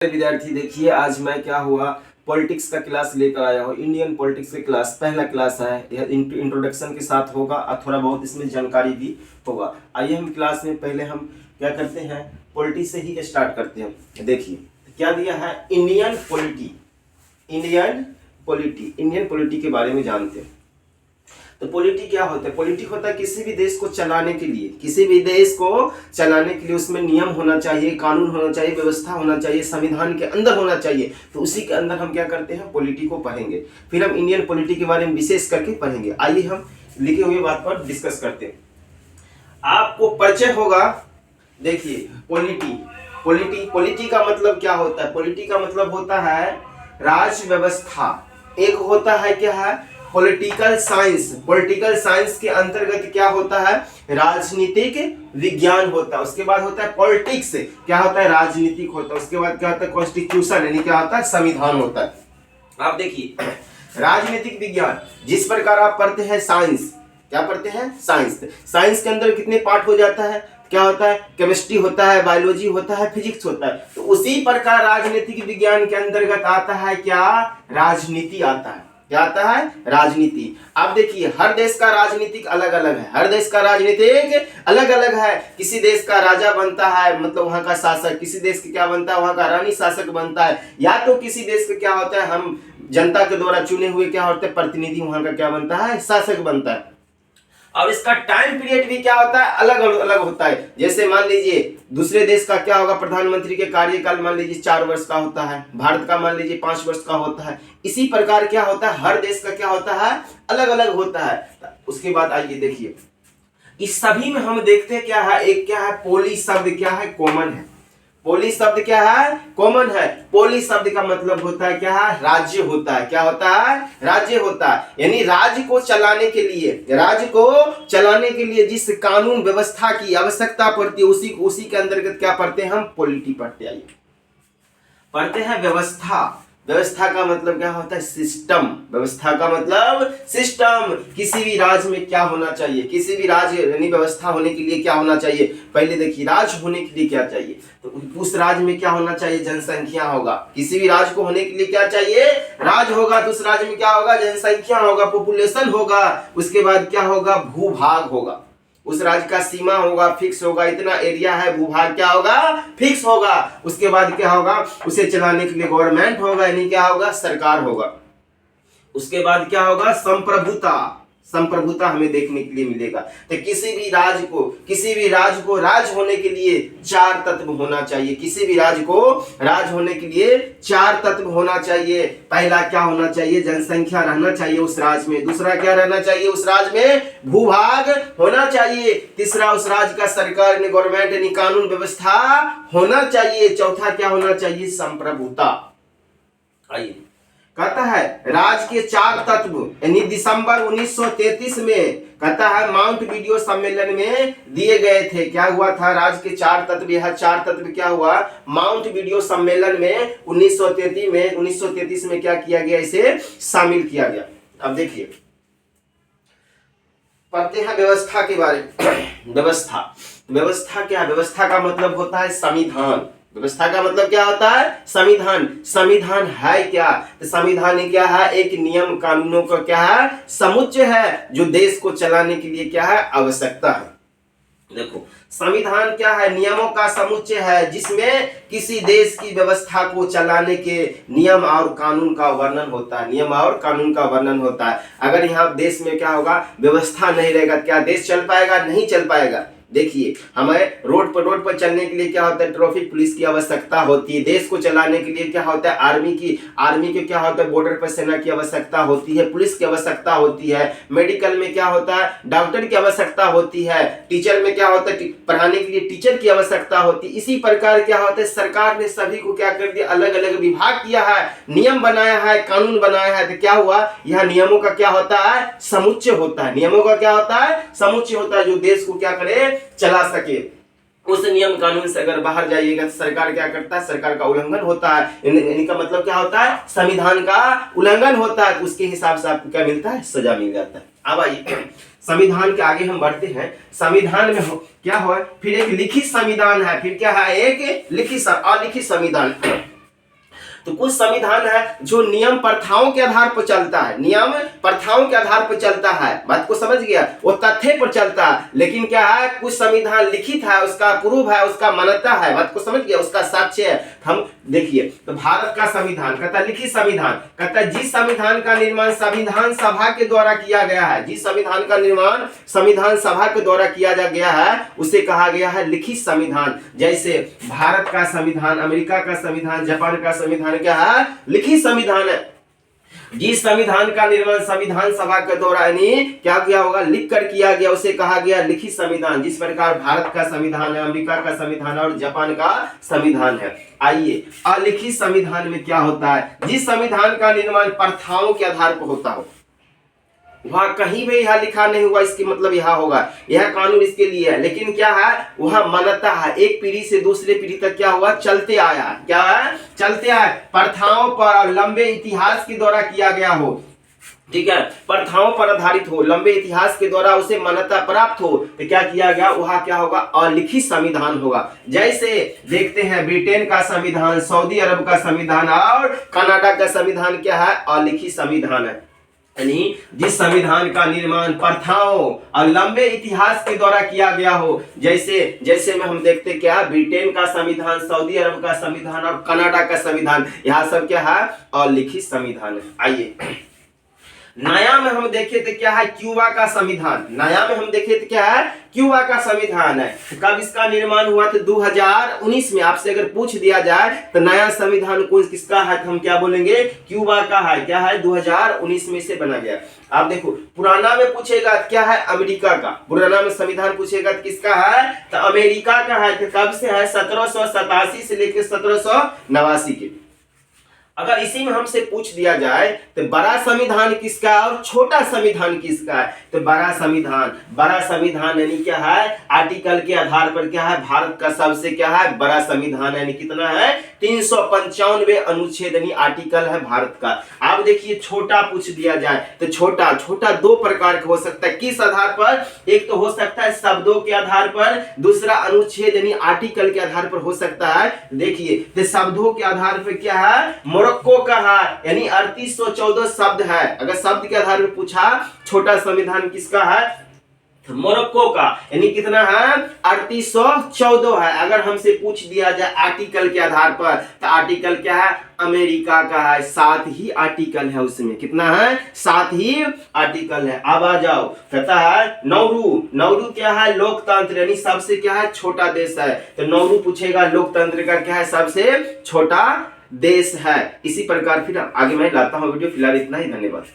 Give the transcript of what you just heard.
विद्यार्थी देखिए, आज मैं क्या हुआ पॉलिटिक्स का क्लास लेकर आया हूँ। इंडियन पॉलिटिक्स का क्लास पहला क्लास है। यह इंट्रोडक्शन के साथ होगा और थोड़ा बहुत इसमें जानकारी भी होगा। आइए हम क्लास में पहले हम क्या करते हैं, पॉलिटी से ही स्टार्ट करते हैं। देखिए क्या दिया है, इंडियन पॉलिटी के बारे में जानते हैं। तो पॉलिटी क्या होता है? पॉलिटी होता है किसी भी देश को चलाने के लिए, उसमें नियम होना चाहिए, कानून होना चाहिए, व्यवस्था होना चाहिए, संविधान के अंदर होना चाहिए। तो उसी के अंदर हम क्या करते हैं, पॉलिटी को पढ़ेंगे। फिर हम इंडियन पॉलिटी के बारे में विशेष करके पढ़ेंगे। आइए हम लिखे हुए बात पर डिस्कस करते हैं। आपको परिचय होगा। देखिए पॉलिटी का मतलब क्या होता है? पॉलिटी का मतलब होता है राज व्यवस्था। एक होता है क्या है, पॉलिटिकल साइंस के अंतर्गत क्या होता है, राजनीतिक विज्ञान होता है। उसके बाद होता है पॉलिटिक्स, क्या होता है, राजनीतिक होता है। उसके बाद क्या होता है, कॉन्स्टिट्यूशन यानी क्या होता है, संविधान होता है। आप देखिए राजनीतिक विज्ञान जिस प्रकार आप पढ़ते हैं साइंस, क्या पढ़ते हैं, साइंस के अंदर कितने पार्ट हो जाता है, क्या होता है, केमिस्ट्री होता है, बायोलॉजी होता है, फिजिक्स होता है। तो उसी प्रकार राजनीतिक विज्ञान के अंतर्गत आता है क्या, राजनीति आता है। क्या आता है, राजनीति। आप देखिए हर देश का राजनीतिक अलग अलग है। किसी देश का राजा बनता है, मतलब वहां का शासक। किसी देश का क्या बनता है, वहां का रानी शासक बनता है। या तो किसी देश का क्या होता है, हम जनता के द्वारा चुने हुए क्या होते हैं, प्रतिनिधि, वहां का क्या बनता है, शासक बनता है। और इसका टाइम पीरियड भी क्या होता है, अलग अलग होता है। जैसे मान लीजिए दूसरे देश का क्या होगा, प्रधानमंत्री के कार्यकाल मान लीजिए 4 वर्ष का होता है, भारत का मान लीजिए 5 वर्ष का होता है। इसी प्रकार क्या होता है, हर देश का क्या होता है, अलग अलग होता है। उसके बाद आइए देखिए, इस सभी में हम देखते हैं क्या है, एक क्या है, पोली शब्द क्या है, कॉमन है। पोली शब्द क्या है, कॉमन है। पोली शब्द का मतलब होता है क्या है, राज्य होता है। क्या होता है, राज्य होता है। यानी राज्य को चलाने के लिए जिस कानून व्यवस्था की आवश्यकता पड़ती है, उसी के अंतर्गत क्या पढ़ते हैं, हम पॉलिटी पढ़ते हैं। व्यवस्था का मतलब क्या होता है, सिस्टम। व्यवस्था का मतलब सिस्टम। किसी भी राज्य में क्या होना चाहिए, किसी भी राज्य यानी व्यवस्था होने के लिए क्या होना चाहिए। पहले देखिए राज्य होने के लिए क्या चाहिए, तो उस राज्य में क्या होना चाहिए, जनसंख्या होगा। किसी भी राज्य को होने के लिए क्या चाहिए, राज्य होगा, तो उस राज्य में क्या होगा, जनसंख्या होगा, पॉपुलेशन होगा। उसके बाद क्या होगा, भूभाग होगा। उस राज्य का सीमा होगा, फिक्स होगा, इतना एरिया है, भूभाग क्या होगा, फिक्स होगा। उसके बाद क्या होगा, उसे चलाने के लिए गवर्नमेंट होगा, यानी क्या होगा, सरकार होगा। उसके बाद क्या होगा, संप्रभुता हमें देखने के लिए मिलेगा। तो किसी भी राज्य को राज होने के लिए 4 तत्व होना चाहिए। किसी भी राज्य को राज होने के लिए 4 तत्व होना चाहिए। पहला क्या होना चाहिए, जनसंख्या रहना चाहिए उस राज्य में। दूसरा क्या रहना चाहिए, उस राज्य में भूभाग होना चाहिए। तीसरा उस राज्य का सरकार ने गवर्नमेंट यानी कानून व्यवस्था होना चाहिए। चौथा क्या होना चाहिए, संप्रभुता। आइए कहता है राज्य के 4 तत्व, यानी दिसंबर 1933 में कहता है माउंट वीडियो सम्मेलन में दिए गए थे। क्या हुआ था, राज्य के 4 तत्व, यह 4 तत्व क्या हुआ, माउंट वीडियो सम्मेलन में 1933 में क्या किया गया, इसे शामिल किया गया। अब देखिए पढ़ते हैं व्यवस्था के बारे में। व्यवस्था क्या है, व्यवस्था का मतलब होता है संविधान। व्यवस्था का मतलब क्या होता है, संविधान है क्या, तो संविधान क्या है, एक नियम कानूनों का क्या है, समुच्चय है, जो देश को चलाने के लिए क्या है, आवश्यकता है। देखो संविधान क्या है, नियमों का समुच्चय है, जिसमें किसी देश की व्यवस्था को चलाने के नियम और कानून का वर्णन होता है। अगर यहाँ देश में क्या होगा, व्यवस्था नहीं रहेगा, क्या देश चल पाएगा, नहीं चल पाएगा। देखिए हमें रोड पर चलने के लिए क्या होता है, ट्रैफिक पुलिस की आवश्यकता होती है। देश को चलाने के लिए क्या होता है, आर्मी के क्या होता है, बॉर्डर पर सेना की आवश्यकता होती है, पुलिस की आवश्यकता होती है। मेडिकल में क्या होता है, डॉक्टर की आवश्यकता होती है। टीचर में क्या होता है, पढ़ाने के लिए टीचर की आवश्यकता होती है। इसी प्रकार क्या होता है, सरकार ने सभी को क्या कर दिया, अलग अलग विभाग किया है, नियम बनाया है, कानून बनाया है। तो क्या हुआ, यह नियमों का क्या होता है, समुच्चय होता है। नियमों का क्या होता है, समुच्चय होता है, जो देश को क्या करे, चला सके। उस नियम कानून से अगर बाहर जाइएगा तो सरकार क्या करता है, सरकार का उल्लंघन होता है। इनका मतलब क्या होता है, संविधान का उल्लंघन होता है, तो उसके हिसाब से आपको क्या मिलता है, सजा मिल जाता है। अब आइए संविधान के आगे हम बढ़ते हैं। संविधान में क्या हो, फिर एक लिखित संविधान है, फिर क्या है, एक लिखित अलिखित संविधान। तो कुछ संविधान है जो नियम प्रथाओं के आधार पर चलता है, नियम प्रथाओं के आधार पर चलता है, बात को समझ गया, वो तथ्य पर चलता है। लेकिन क्या है, कुछ संविधान लिखित है, उसका प्रूफ है, उसका मान्यता है, बात को समझ गया, उसका साक्ष्य है। हम देखिए तो भारत का संविधान कहता है लिखित संविधान, कहता है जिस संविधान का निर्माण संविधान सभा के द्वारा किया गया है, जिस संविधान का निर्माण संविधान सभा के द्वारा किया गया है उसे कहा गया है लिखित संविधान। जैसे भारत का संविधान, अमेरिका का संविधान, जापान का संविधान क्या है, लिखित संविधान है। जिस संविधान का निर्माण संविधान सभा के द्वारा यानी क्या किया होगा, लिख कर किया गया, उसे कहा गया लिखित संविधान। जिस प्रकार भारत का संविधान है, अमेरिका का संविधान और जापान का संविधान है। आइए अलिखित संविधान में क्या होता है, जिस संविधान का निर्माण प्रथाओं के आधार पर होता हो, वहां कहीं भी यह लिखा नहीं हुआ इसकी मतलब यह होगा, यह कानून इसके लिए है, लेकिन क्या है वह मान्यता है, एक पीढ़ी से दूसरे पीढ़ी तक क्या हुआ, चलते आया, क्या है, चलते आया, प्रथाओं पर और लंबे इतिहास के द्वारा किया गया हो, ठीक है, प्रथाओं पर आधारित हो, लंबे इतिहास के द्वारा उसे मान्यता प्राप्त हो, तो क्या किया गया, वहां क्या होगा, अलिखित संविधान होगा। जैसे देखते हैं ब्रिटेन का संविधान, सऊदी अरब का संविधान और कनाडा का संविधान क्या है, अलिखित संविधान है। यानी जिस संविधान का निर्माण प्रथाओं और लंबे इतिहास के द्वारा किया गया हो, जैसे में हम देखते क्या, ब्रिटेन का संविधान, सऊदी अरब का संविधान और कनाडा का संविधान, यह सब क्या है, अलिखित संविधान है। आइए नया में हम देखे थे क्या है, क्यूबा का संविधान, नया में हम देखे थे क्या है, क्यूबा का संविधान है। कब इसका निर्माण हुआ था, 2019 में। आपसे अगर पूछ दिया जाए तो नया संविधान कौन किसका है, तो हम क्या बोलेंगे, क्यूबा का है, क्या है, 2019 में से बना गया। आप देखो पुराना में पूछेगा तो क्या है, अमेरिका का, पुराना में संविधान पूछेगा तो किसका है, तो अमेरिका का है। तो कब से है, 1787 से लेकर 1789 के। अगर इसी में हमसे पूछ दिया जाए तो बड़ा संविधान किसका है और छोटा संविधान किसका है, तो बड़ा संविधान यानी क्या है, आर्टिकल के आधार पर क्या है, भारत का सबसे क्या है, बड़ा संविधान यानी कितना है, 395 अनुच्छेद यानी आर्टिकल है भारत का। आप देखिए छोटा पूछ दिया जाए तो छोटा दो प्रकार का हो सकता है, किस आधार पर, एक तो हो सकता है शब्दों के आधार पर, दूसरा अनुच्छेद यानी आर्टिकल के आधार पर हो सकता है। देखिए तो शब्दों के आधार पर क्या है, मोरक्को का है, यानी 3814 शब्द है। अगर शब्द के आधार पर पूछा छोटा संविधान किसका है, मोरक्को का, यानी कितना है, 3814 है। अगर हमसे पूछ दिया जाए आर्टिकल के आधार पर, तो आर्टिकल क्या है, अमेरिका का है, 7 ही आर्टिकल है उसमें, कितना है, 7 ही आर्टिकल है। अब आ जाओ, कहता है नौरू क्या है, लोकतंत्र यानी सबसे क्या है, छोटा देश है। तो नौरू पूछेगा लोकतंत्र का क्या है, सबसे छोटा देश है। इसी प्रकार फिर आगे मैं लाता हूं वीडियो, फिलहाल इतना ही, धन्यवाद।